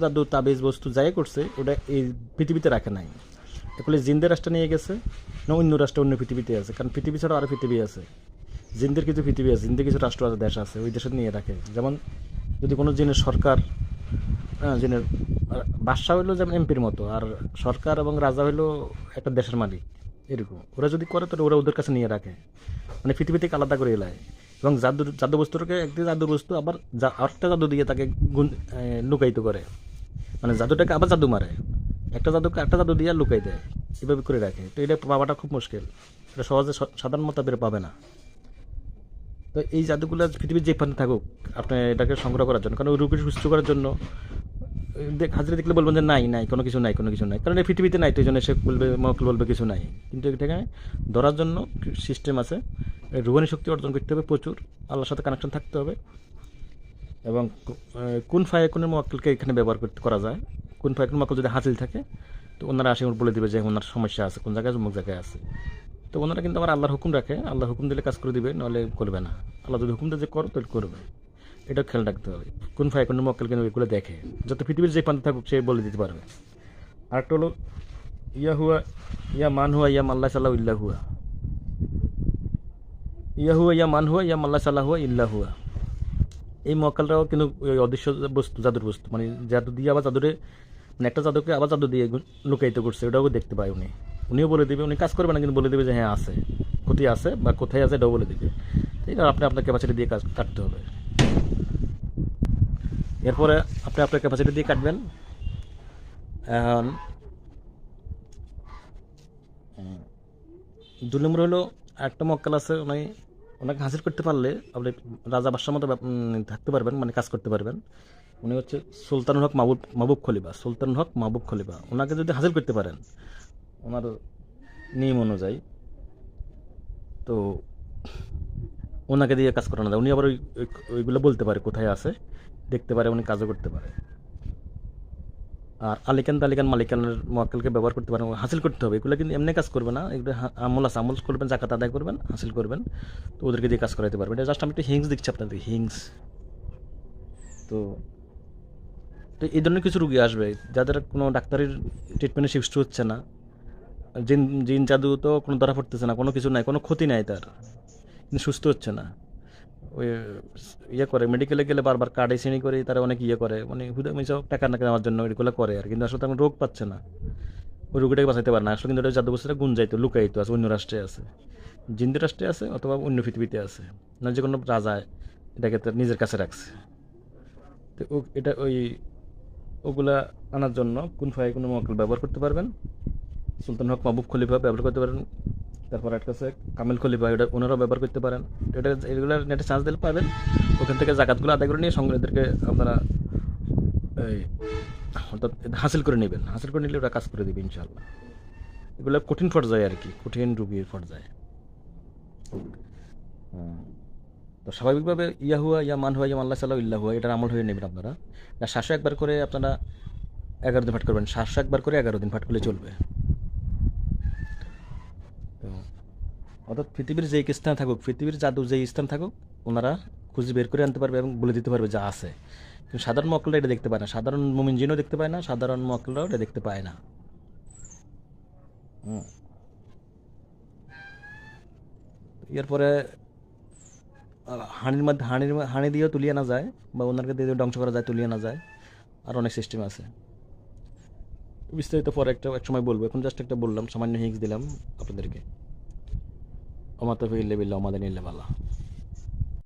জাদু তাবিজ বস্তু যাই করছে ওটা এই পৃথিবীতে রাখে নাই, তাহলে জিনদের রাষ্ট্র নিয়ে গেছে না অন্য রাষ্ট্র অন্য পৃথিবীতে আছে, কারণ পৃথিবী ছাড়া আরও পৃথিবী আছে, জিনদের কিছু পৃথিবী আছে, জিনদের কিছু রাষ্ট্র আছে, দেশ আছে, ওই দেশে নিয়ে রাখে। যেমন যদি কোনো জিনের সরকার, জিনের বাদশাহ হইলো যেমন এমপির মতো, আর সরকার এবং রাজা হইলো একটা দেশের মালিক, এরকম ওরা যদি করে তাহলে ওরা ওদের কাছে নিয়ে রাখে, মানে পৃথিবী থেকে আলাদা করে এলায়। এবং জাদু বস্তুটাকে একটি জাদুর বস্তু আবার আরেকটা জাদু দিয়ে তাকে লুকায়িত করে, মানে জাদুটাকে আবার জাদু মারে, একটা জাদুকে একটা জাদু দিয়ে লুকাই দেয়, এভাবে করে রাখে। তো এটা পাওয়াটা খুব মুশকিল, এটা সহজে সাধারণ মোতাবেক পাবে না। তো এই জাদুগুলো পৃথিবীর যে প্রান্তে থাকুক, আপনি এটাকে সংগ্রহ করার জন্য, কারণ ওই রোগীকে সুস্থ করার জন্য হাজিরা দেখলে বলবেন যে নাই নাই কোনো কিছু নাই কোনো কিছু নাই, কারণ এই পৃথিবীতে নাই, তো এই জন্য সে বলবে মক্কেল বলবে কিছু নাই। কিন্তু এটাকে ধরার জন্য সিস্টেম আছে, রুহানি শক্তি অর্জন করতে হবে প্রচুর, আল্লাহর সাথে কানেকশন থাকতে হবে। এবং কোন ফায়াকুনের মক্কেলকে এখানে ব্যবহার করা যায়, কোন ফায়াকুন মক্কেল যদি হাসিল থাকে, তো ওনারা আসে বলে দেবে যে ওনার সমস্যা আছে কোন জায়গায়, অমুক জায়গায় আছে। তো ওনারা কিন্তু আবার আল্লাহর হুকুম রাখে, আল্লাহর হুকুম দিলে কাজ করে দিবে, নাহলে করবে না। আল্লাহ যদি হুকুম দেয় যে করো, তাহলে করবে। এটা খেয়াল রাখতে হবে। কোন ফায়াকুনের মক্কেল কিন্তু এগুলো দেখে, যত পৃথিবীর যে প্রান্তে থাকুক সে বলে দিতে পারবে। আরেকটা হলো ইয়া হুয়া, ইয়া মান হুয়া, ইয়া মাল্লা সাল্লাহ ইল্লা হুয়া, ইয়া হুয়া ইয়া মান হুয়া, ইয়া মাল্লা সাল্লাহ হুয়া ইল্লা হুয়া। এই মক্কেলরাও কিন্তু ওই অদৃশ্য বস্তু, জাদুর বস্তু, মানে জাদু দিয়ে আবার জাদুরে, মানে একটা জাদুকে আবার জাদু দিয়ে লুকায়িত করছে, ওটাও দেখতে পায় উনি। উনিও বলে দেবে, উনি কাজ করবে না কিন্তু বলে দেবে যে হ্যাঁ আছে, ক্ষতি আছে বা কোথায় আছে এটাও বলে দেবে। এটা আপনি আপনার ক্যাপাসিটি দিয়ে কাজ কাটতে হবে। এরপরে আপনি আপনার ক্যাপাসিটি দিয়ে কাটবেন। এখন 2 নম্বর হলো একটা মক্কেল আছে, উনি ওনাকে হাসিল করতে পারলে আপনি রাজা বাদশার মতো থাকতে পারবেন, মানে কাজ করতে পারবেন। উনি হচ্ছে সুলতানুল হক মাহবুব খলিফা, সুলতানুল হক মাহবুব খলিফা। ওনাকে যদি হাসিল করতে পারেন ওনার নিয়ম অনুযায়ী, তো ওনাকে দিয়ে কাজ করানো যায়। উনি আবার ওইগুলো বলতে পারে কোথায় আছে, দেখতে পারে, উনি কাজও করতে পারে। আর আলিকান তালিকান মালিকানের মোয়াক্কেলকে ব্যবহার করতে পারেন, হাসিল করতে হবে। এগুলো কিন্তু এমনি কাজ করবে না, এগুলো আমল আছে, আমল করবেন, জাকাত আদায় করবেন, হাসিল করবেন, তো ওদেরকে দিয়ে কাজ করাতে পারবেন। এটা জাস্ট আমি একটু হিংস দিচ্ছি আপনাদের, হিংস। তো তো এই ধরনের কিছু রুগী আসবে যাদের কোনো ডাক্তারের ট্রিটমেন্টে শিফট হচ্ছে না, জিন জিন জাদু তো কোনো ধরা পড়তেছে না, কোনো কিছু নাই, কোনো ক্ষতি নাই তার, কিন্তু সুস্থ হচ্ছে না। ওই ইয়ে করে মেডিকেলে গেলে বারবার কার্ডে শ্রেণী করে, তারা অনেক ইয়ে করে, মানে হুদা মিশাও টাকা না নেওয়ার জন্য এগুলো করে, আর কিন্তু আসলে তেমন রোগ পাচ্ছে না, ওই রোগীটাকে বাঁচাতে পারে না আসলে। কিন্তু ওটা জাদু বস্তুটা গুঞ্জাইতো লুকাইতো আছে, অন্য রাষ্ট্রে আছে, জিন্দের রাষ্ট্রে আছে, অথবা অন্য পৃথিবীতে আছে, না যে কোনো রাজা এটাকে তার নিজের কাছে রাখছে। তো এটা ওই ওগুলা আনার জন্য কোন ফায়ে কোনো মক্কেল ব্যবহার করতে পারবেন, সুলতান হক মাহবুব খলিফা ব্যবহার করতে পারেন। তারপর একটা আছে কামেল খলিফা, এটা ওনারাও ব্যবহার করতে পারেন। এটা এগুলোর নেটে চার্জ দিলে পাবেন, ওখান থেকে জাকাতগুলো আদায় করে নিয়ে সঙ্গে এদেরকে আপনারা এই অর্থাৎ হাসিল করে নেবেন, হাসিল করে নিলে ওরা কাজ করে দেবে ইনশাল্লাহ। এগুলো কঠিন পর্যায়ে আর কি, কঠিন রুগীর পর্যায়ে। তো স্বাভাবিকভাবে ইয়া হুয়া ইয়া মান হুয়া ইয়া আল্লাহ সাল্লাহ ইল্লা হুয়া এটার আমল হয়ে নেবেন আপনারা। না 701 বার করে আপনারা 11 দিন পাঠ করবেন, 701 বার করে 11 দিন পাঠ করলে চলবে। তো অর্থাৎ পৃথিবীর যেই স্থানে থাকুক, পৃথিবীর জাদু যেই স্থান থাকুক, ওনারা খুঁজে বের করে আনতে পারবে এবং বলে দিতে পারবে যা আছে। কিন্তু সাধারণ মক্কেলরা এটা দেখতে পায় না, সাধারণ মুমিন জিনও দেখতে পায় না, সাধারণ মক্কেলরাও এটা দেখতে পায় না। হুম। এরপরে হাঁড়ির মধ্যে হাঁড়ি দিয়েও তুলিয়ে আনা যায়, বা ওনাকে দিয়ে ধ্বংস করা যায়, তুলিয়ে আনা যায়। আর অনেক সিস্টেম আছে, বিস্তারিত পরে এক সময় বলবো। এখন জাস্ট একটা বললাম, সামান্য হিংস দিলাম আপনাদেরকে। অমাত বিল্লাহ আমাদের নিল্লা